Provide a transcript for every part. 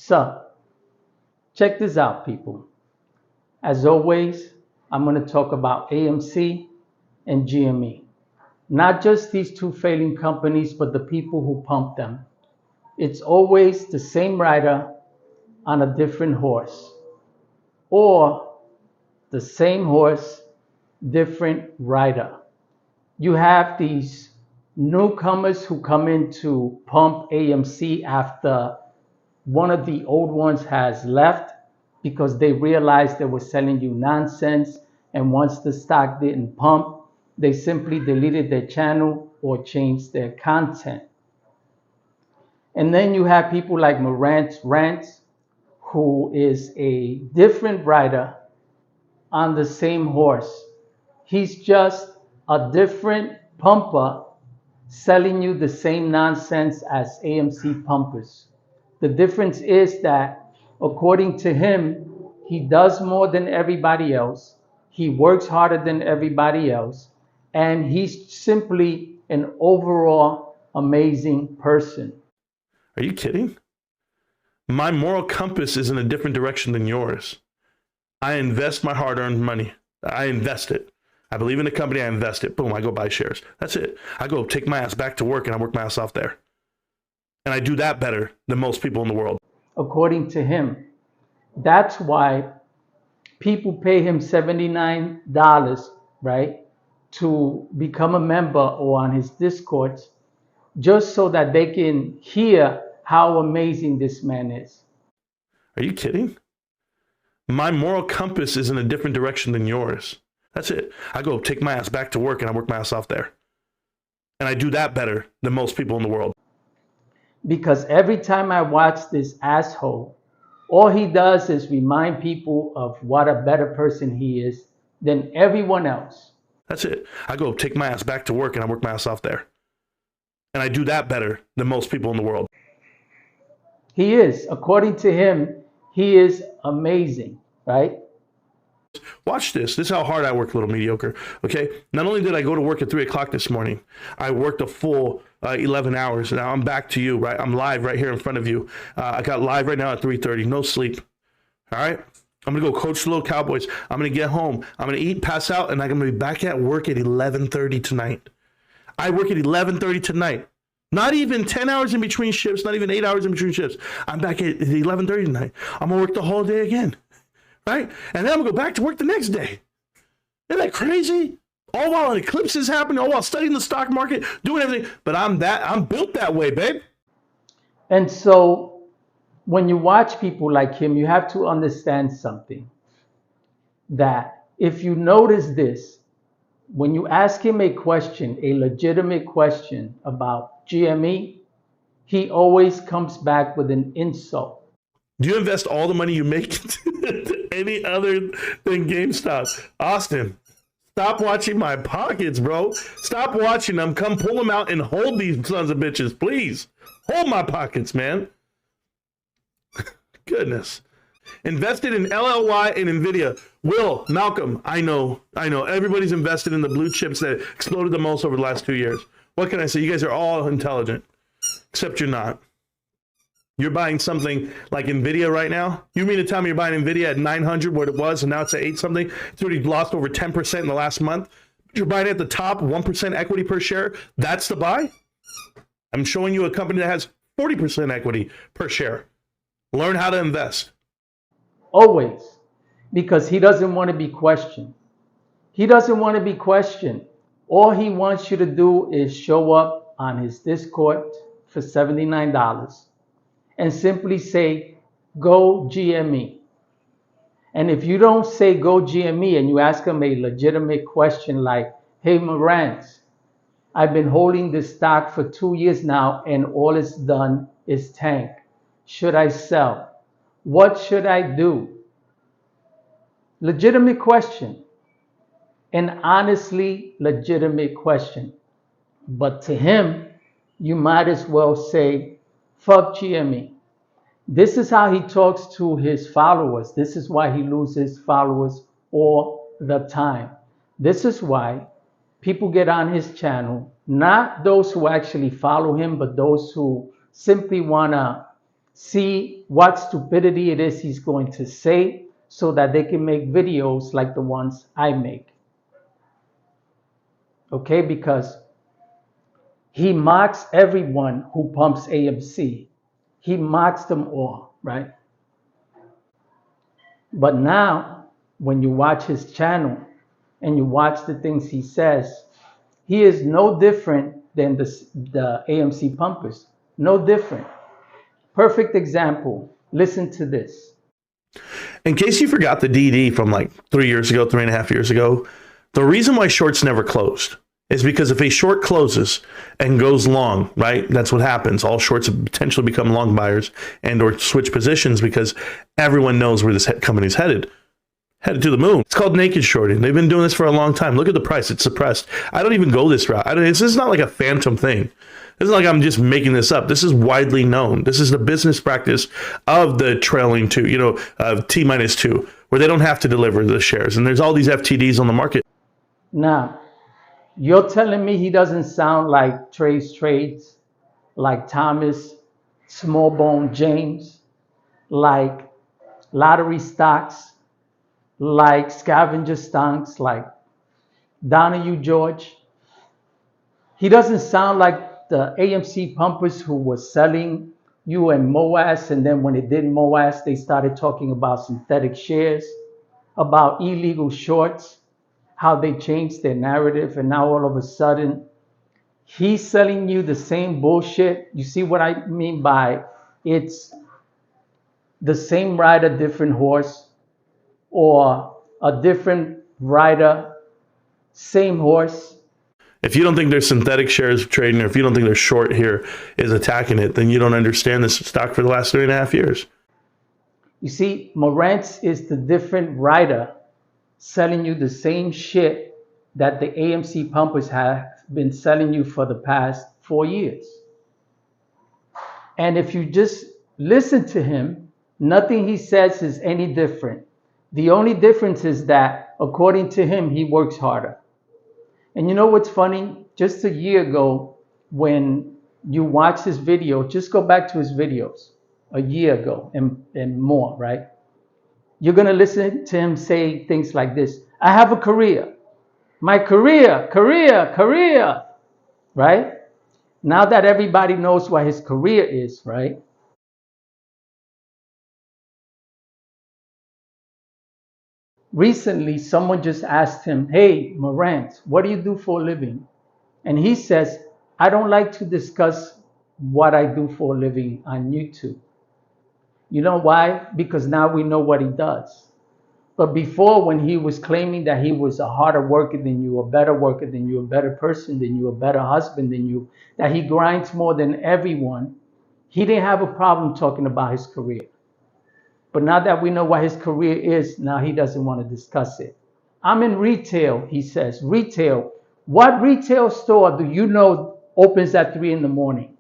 So, check this out, people. As always, I'm going to talk about AMC and GME. Not just these two failing companies, but the people who pump them. It's always the same rider on a different horse, or the same horse, different rider. You have these newcomers who come in to pump AMC after one of the old ones has left because they realized they were selling you nonsense. And once the stock didn't pump, they simply deleted their channel or changed their content. And then you have people like Marantz Rants, who is a different rider on the same horse. He's just a different pumper selling you the same nonsense as AMC pumpers. The difference is that, according to him, he does more than everybody else, he works harder than everybody else, and he's simply an overall amazing person. Are you kidding? My moral compass is in a different direction than yours. I invest my hard-earned money. I invest it. I believe in the company, I invest it. Boom, I go buy shares. That's it. I go take my ass back to work and I work my ass off there. And I do that better than most people in the world. According to him. That's why people pay him $79, right, to become a member or on his Discords, just so that they can hear how amazing this man is. Are you kidding? My moral compass is in a different direction than yours. That's it. I go take my ass back to work and I work my ass off there. And I do that better than most people in the world. Because every time I watch this asshole, all he does is remind people of what a better person he is than everyone else. That's it. I go take my ass back to work and I work my ass off there. And I do that better than most people in the world. He is, according to him, he is amazing, right? Watch this. This is how hard I work, little mediocre. Okay. Not only did I go to work at 3 o'clock this morning, I worked a full 11 hours. Now I'm back to you, right? I'm live right here in front of you. I got live right now at 3:30. No sleep. All right. I'm going to go coach the little Cowboys. I'm going to get home. I'm going to eat, pass out, and I'm going to be back at work at 11:30 tonight. I work at 11:30 tonight. Not even 10 hours in between shifts, not even 8 hours in between shifts. I'm back at 11:30 tonight. I'm going to work the whole day again. Right? And then I'm going to go back to work the next day. Isn't that crazy? All while an eclipse is happening, all while studying the stock market, doing everything. But I'm built that way, babe. And so when you watch people like him, you have to understand something. That if you notice this, when you ask him a question, a legitimate question about GME, he always comes back with an insult. Do you invest all the money you make into any other than GameStop? Austin, stop watching my pockets, bro. Stop watching them. Come pull them out and hold these sons of bitches, please. Hold my pockets, man. Goodness. Invested in LLY and NVIDIA. Will, Malcolm, I know. Everybody's invested in the blue chips that exploded the most over the last 2 years. What can I say? You guys are all intelligent, except you're not. You're buying something like NVIDIA right now? You mean to tell me you're buying NVIDIA at 900 where it was and now it's at 8 something? It's already lost over 10% in the last month. You're buying at the top, 1% equity per share. That's the buy? I'm showing you a company that has 40% equity per share. Learn how to invest. Always. Because he doesn't want to be questioned. He doesn't want to be questioned. All he wants you to do is show up on his Discord for $79 and simply say, go GME. And if you don't say go GME and you ask him a legitimate question like, hey, Marantz, I've been holding this stock for 2 years now and all it's done is tank. Should I sell? What should I do? Legitimate question. An honestly legitimate question. But to him, you might as well say, fuck GME. This is how he talks to his followers. This is why he loses followers all the time. This is why people get on his channel, not those who actually follow him, but those who simply want to see what stupidity it is he's going to say so that they can make videos like the ones I make. Okay, because he mocks everyone who pumps AMC. He mocks them all, right? But now, when you watch his channel and you watch the things he says, he is no different than the AMC pumpers. No different. Perfect example. Listen to this. In case you forgot the DD from like 3 years ago, 3.5 years ago, the reason why shorts never closed is because if a short closes and goes long, right, that's what happens. All shorts potentially become long buyers and or switch positions because everyone knows where this company's headed to the moon. It's called naked shorting. They've been doing this for a long time. Look at the price. It's suppressed. I don't even go this route. This is not like a phantom thing. This is like I'm just making this up. This is widely known. This is the business practice of the trailing two, of T-2, where they don't have to deliver the shares. And there's all these FTDs on the market. Now, you're telling me he doesn't sound like Trace Trades, like Thomas Smallbone James, like lottery stocks, like scavenger stocks, like Donahue George. He doesn't sound like the AMC pumpers who were selling you and MOAS, and then when it did MOAS, they started talking about synthetic shares, about illegal shorts, how they changed their narrative, and now all of a sudden, he's selling you the same bullshit. You see what I mean by it's the same rider, different horse, or a different rider, same horse. If you don't think there's synthetic shares trading, or if you don't think there's short here is attacking it, then you don't understand this stock for the last 3.5 years. You see, Marantz is the different rider selling you the same shit that the AMC pumpers have been selling you for the past 4 years. And if you just listen to him, nothing he says is any different. The only difference is that, according to him, he works harder. And you know what's funny? Just a year ago, when you watch his video, just go back to his videos a year ago and more, right? You're going to listen to him say things like this. I have a career. My career, right? Now that everybody knows what his career is, right? Recently, someone just asked him, hey, Marantz, what do you do for a living? And he says, I don't like to discuss what I do for a living on YouTube. You know why? Because now we know what he does. But before, when he was claiming that he was a harder worker than you, a better worker than you, a better person than you, a better husband than you, that he grinds more than everyone, he didn't have a problem talking about his career. But now that we know what his career is, now he doesn't want to discuss it. I'm in retail, he says. Retail. What retail store do you know opens at 3 in the morning?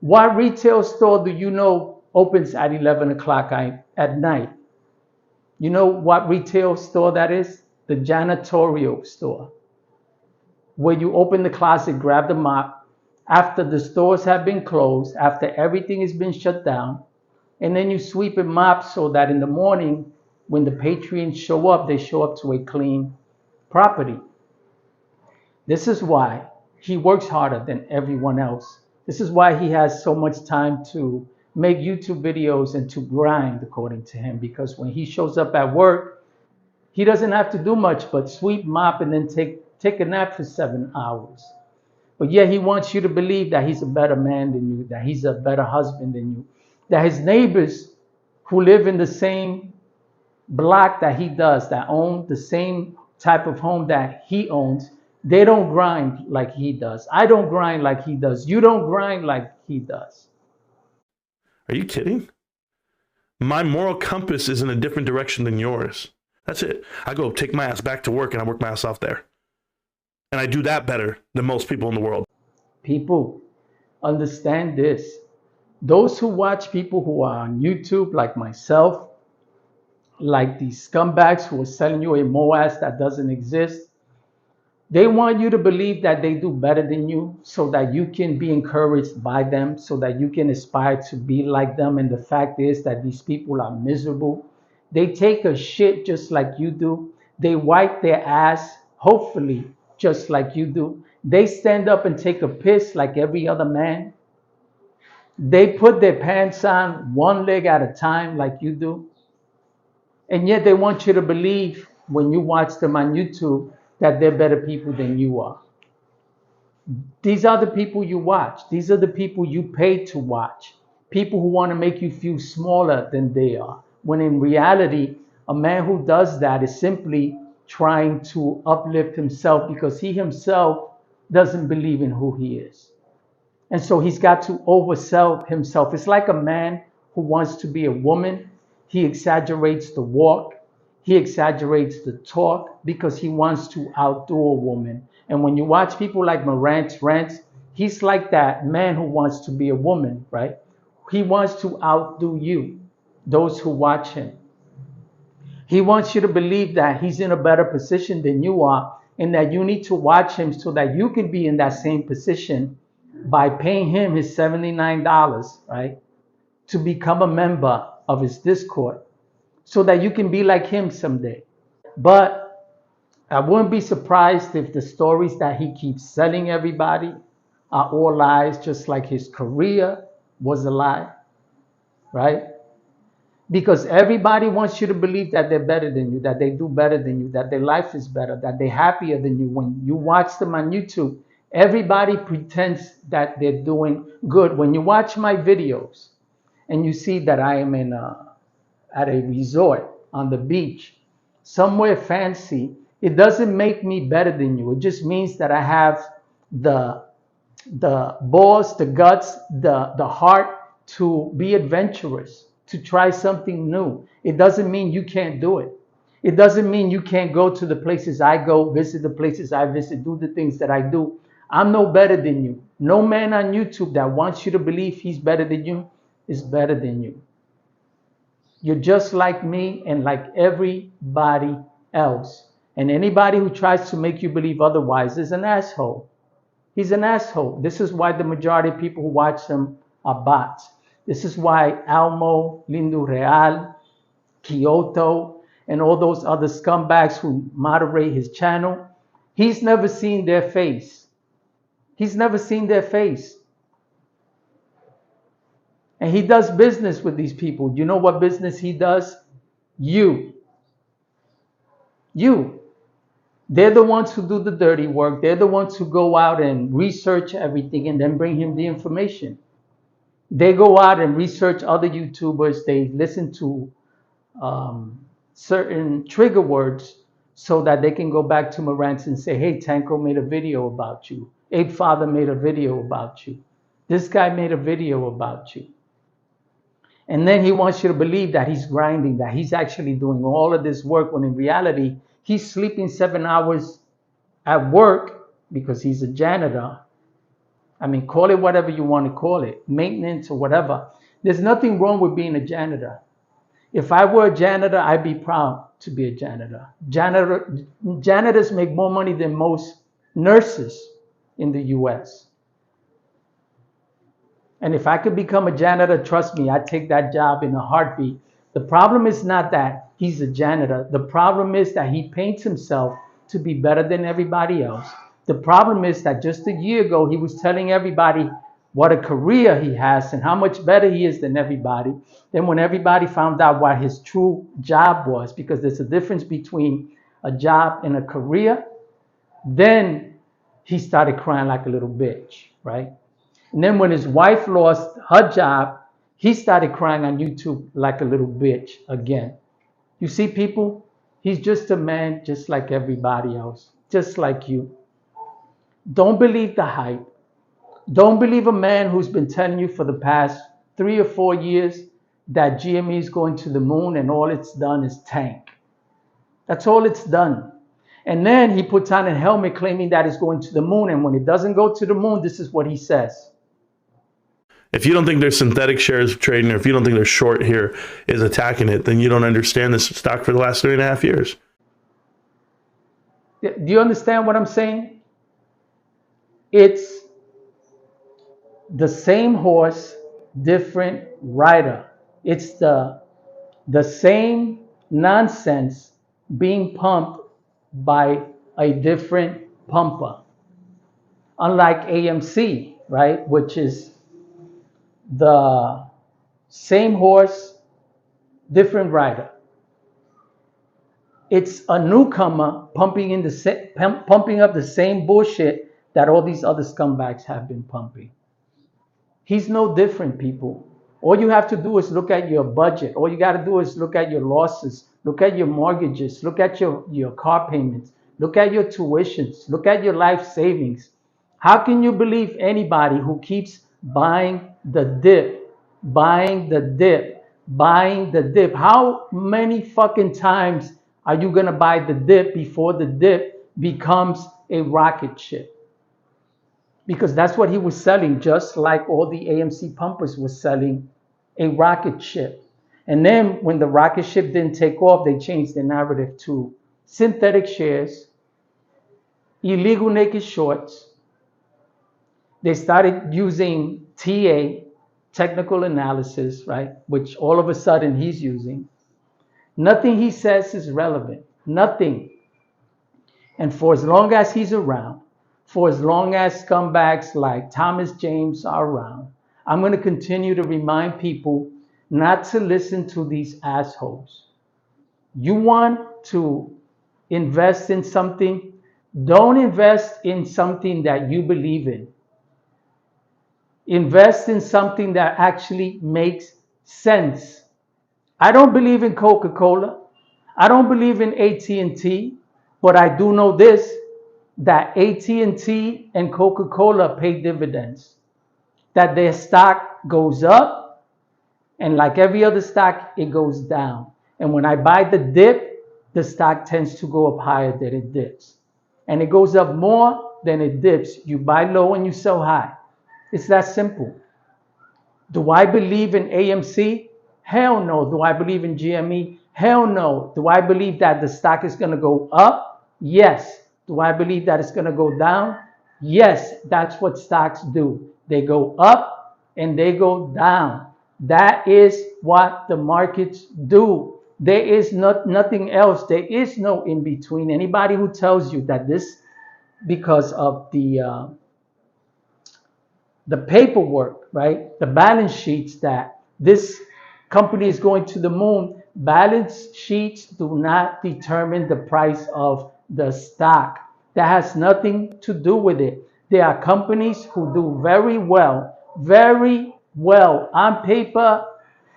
What retail store do you know opens at 11 o'clock at night? You know what retail store that is? The janitorial store. Where you open the closet, grab the mop, after the stores have been closed, after everything has been shut down, and then you sweep and mop so that in the morning, when the patrons show up, they show up to a clean property. This is why he works harder than everyone else. This is why he has so much time to make YouTube videos and to grind, according to him, because when he shows up at work, he doesn't have to do much but sweep, mop, and then take a nap for 7 hours. But yet he wants you to believe that he's a better man than you, that he's a better husband than you, that his neighbors who live in the same block that he does, that own the same type of home that he owns, they don't grind like he does. I don't grind like he does. You don't grind like he does. Are you kidding? My moral compass is in a different direction than yours. That's it. I go take my ass back to work and I work my ass off there. And I do that better than most people in the world. People, understand this. Those who watch people who are on YouTube, like myself, like these scumbags who are selling you a MOAS that doesn't exist, They want you to believe that they do better than you so that you can be encouraged by them, so that you can aspire to be like them. And the fact is that these people are miserable. They take a shit just like you do. They wipe their ass, hopefully, just like you do. They stand up and take a piss like every other man. They put their pants on one leg at a time like you do. And yet they want you to believe when you watch them on YouTube that they're better people than you are. These are the people you watch. These are the people you pay to watch. People who want to make you feel smaller than they are. When in reality, a man who does that is simply trying to uplift himself because he himself doesn't believe in who he is. And so he's got to oversell himself. It's like a man who wants to be a woman. He exaggerates the walk. He exaggerates the talk because he wants to outdo a woman. And when you watch people like Marantz Rants, he's like that man who wants to be a woman, right? He wants to outdo you, those who watch him. He wants you to believe that he's in a better position than you are and that you need to watch him so that you can be in that same position by paying him his $79, right, to become a member of his Discord so that you can be like him someday. But I wouldn't be surprised if the stories that he keeps selling everybody are all lies, just like his career was a lie, right? Because everybody wants you to believe that they're better than you, that they do better than you, that their life is better, that they're happier than you. When you watch them on YouTube, everybody pretends that they're doing good. When you watch my videos and you see that I am at a resort on the beach, somewhere fancy, it doesn't make me better than you. It just means that I have the balls, the guts, the heart to be adventurous, to try something new. It doesn't mean you can't do it. It doesn't mean you can't go to the places I go, visit the places I visit, do the things that I do. I'm no better than you. No man on YouTube that wants you to believe he's better than you is better than you. You're just like me and like everybody else. And anybody who tries to make you believe otherwise is an asshole. He's an asshole. This is why the majority of people who watch him are bots. This is why Almo, Lindo Real, Kyoto, and all those other scumbags who moderate his channel, he's never seen their face. He's never seen their face. And he does business with these people. You know what business he does? You. They're the ones who do the dirty work. They're the ones who go out and research everything and then bring him the information. They go out and research other YouTubers. They listen to certain trigger words so that they can go back to Marantz and say, hey, Tanko made a video about you. Ape Father made a video about you. This guy made a video about you. And then he wants you to believe that he's grinding, that he's actually doing all of this work, when in reality, he's sleeping 7 hours at work because he's a janitor. I mean, call it whatever you want to call it, maintenance or whatever. There's nothing wrong with being a janitor. If I were a janitor, I'd be proud to be a janitor. Janitors make more money than most nurses in the US. And if I could become a janitor, trust me, I'd take that job in a heartbeat. The problem is not that he's a janitor. The problem is that he paints himself to be better than everybody else. The problem is that just a year ago, he was telling everybody what a career he has and how much better he is than everybody. Then when everybody found out what his true job was, because there's a difference between a job and a career, then he started crying like a little bitch, right? And then when his wife lost her job, he started crying on YouTube like a little bitch again. You see, people, he's just a man just like everybody else, just like you. Don't believe the hype. Don't believe a man who's been telling you for the past 3 or 4 years that GME is going to the moon and all it's done is tank. That's all it's done. And then he puts on a helmet claiming that it's going to the moon. And when it doesn't go to the moon, this is what he says. If you don't think there's synthetic shares trading, or if you don't think there's short here is attacking it, then you don't understand this stock for the last 3.5 years. Do you understand what I'm saying? It's the same horse, different rider. It's the same nonsense being pumped by a different pumper. Unlike AMC, right, which is the same horse, different rider. It's a newcomer pumping up the same bullshit that all these other scumbags have been pumping. He's no different, people. All you have to do is look at your budget. All you got to do is look at your losses, look at your mortgages, look at your car payments, look at your tuitions, look at your life savings. How can you believe anybody who keeps buying the dip, buying the dip, buying the dip? How many fucking times are you going to buy the dip before the dip becomes a rocket ship? Because that's what he was selling, just like all the AMC pumpers were selling, a rocket ship. And then when the rocket ship didn't take off, they changed the narrative to synthetic shares, illegal naked shorts. They started using TA, technical analysis, right? Which all of a sudden he's using. Nothing he says is relevant. Nothing. And for as long as he's around, for as long as scumbags like Thomas James are around, I'm going to continue to remind people not to listen to these assholes. You want to invest in something? Don't invest in something that you believe in. Invest in something that actually makes sense. I don't believe in Coca-Cola. I don't believe in AT&T, but I do know this, that AT&T and Coca-Cola pay dividends, that their stock goes up, and like every other stock, it goes down. And when I buy the dip, the stock tends to go up higher than it dips. And it goes up more than it dips. You buy low and you sell high. It's that simple. Do I believe in AMC? Hell no. Do I believe in GME? Hell no. Do I believe that the stock is going to go up? Yes. Do I believe that it's going to go down? Yes. That's what stocks do. They go up and they go down. That is what the markets do. There is nothing else. There is no in between. Anybody who tells you that this, because of the paperwork, right? The balance sheets, that this company is going to the moon. Balance sheets do not determine the price of the stock. That has nothing to do with it. There are companies who do very well on paper,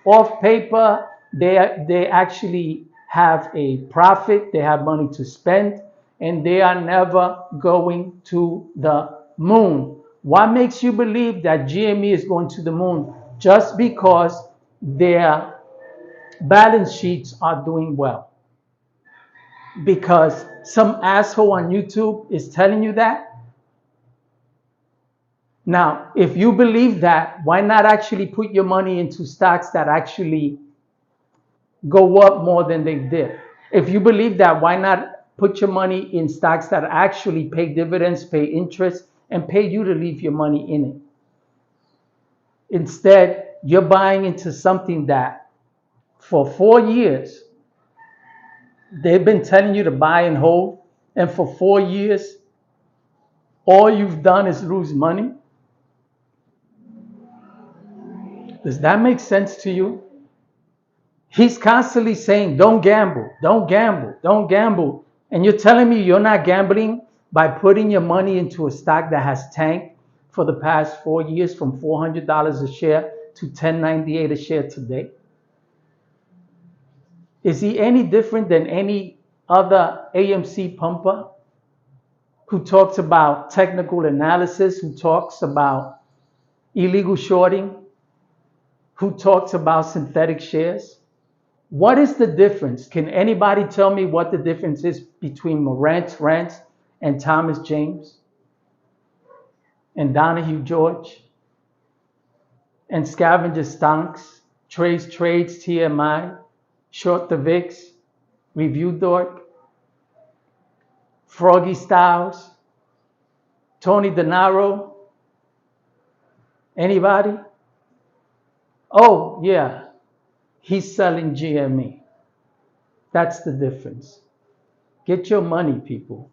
off paper. They actually have a profit. They have money to spend, and they are never going to the moon. What makes you believe that GME is going to the moon? Just because their balance sheets are doing well. Because some asshole on YouTube is telling you that? Now, if you believe that, why not actually put your money into stocks that actually go up more than they did? If you believe that, why not put your money in stocks that actually pay dividends, pay interest, and pay you to leave your money in it? Instead, you're buying into something that for 4 years, they've been telling you to buy and hold. And for 4 years, all you've done is lose money. Does that make sense to you? He's constantly saying, don't gamble, don't gamble, don't gamble. And you're telling me you're not gambling by putting your money into a stock that has tanked for the past 4 years from $400 a share to $10.98 a share today? Is he any different than any other AMC pumper who talks about technical analysis, who talks about illegal shorting, who talks about synthetic shares? What is the difference? Can anybody tell me what the difference is between Marantz Rants and Thomas James and Donahue George and Scavenger Stonks, Trades, TMI, Short the VIX, Review Dork? Froggy Styles, Tony DeNaro, anybody? Oh, yeah, he's selling GME. That's the difference. Get your money, people.